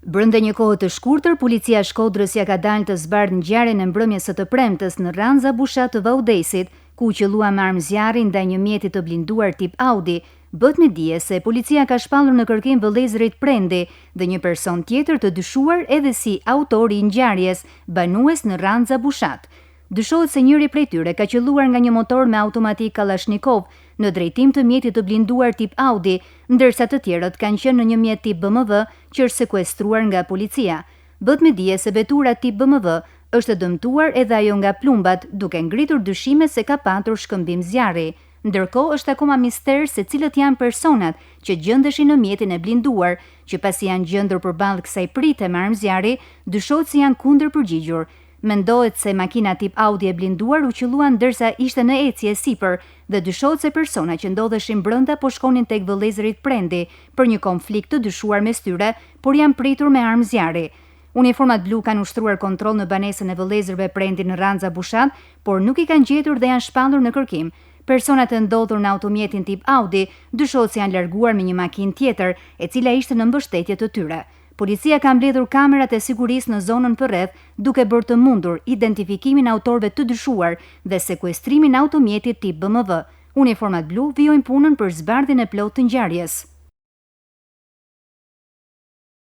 Brenda një kohë të shkurtër, policia e Shkodrës ja ka dalë të zbardhë ngjarjen e mbrëmjes së të premtes në Ranza Bushat të Vaudesit, ku qellua me armë zjarri ndaj një mjeti të blinduar tip Audi. Bëhet me dije se policia ka shpallur në kërkim vëllezërit Prendi dhe një person tjetër të dyshuar edhe si autori i ngjarjes, banues në Ranza Bushat. Dyshohet se njëri prej tyre ka qelluar nga një motor me automatik Kalashnikov në drejtim të mjetit të blinduar tip Audi, ndërsa të tjerët kanë qenë në një mjet tip BMW që është sekuestruar nga policia. Bëhet me dije se vetura tip BMW është dëmtuar edhe ajo nga plumbat, duke ngritur dyshime se ka patur shkëmbim zjarri. Ndërkohë është akoma mister se cilët janë personat që gjendeshin në mjetin e blinduar, që pasi janë gjendur përballë kësaj prite me armë zjarri, dyshohet se janë kundër përgjigjur. Mendohet se makina tip Audi e blinduar u qellua ndërsa ishte në ecje sipër dhe dyshohet se persona që ndodheshin brenda po shkonin tek vëllezërit Prendi për një konflikt të dyshuar mes tyre, por janë pritur me armë zjarri. Uniformat blu kanë ushtruar kontroll në banesën e vëllezërve Prendi në Ranza Bushat, por nuk i kanë gjetur dhe janë shpallur në kërkim. Personat e ndodhur në automjetin tip Audi dyshohet se janë larguar me një makinë tjetër, e cila ishte në mbështetje të tyre. Policia ka mbledhur kamerat e sigurisë në zonën përreth, duke bërë të mundur identifikimin e autorëve të dyshuar dhe sekuestrimin e automjetit tip BMW. Uniformat blu vijojnë punën për zbardhjen e plotë të ngjarjes.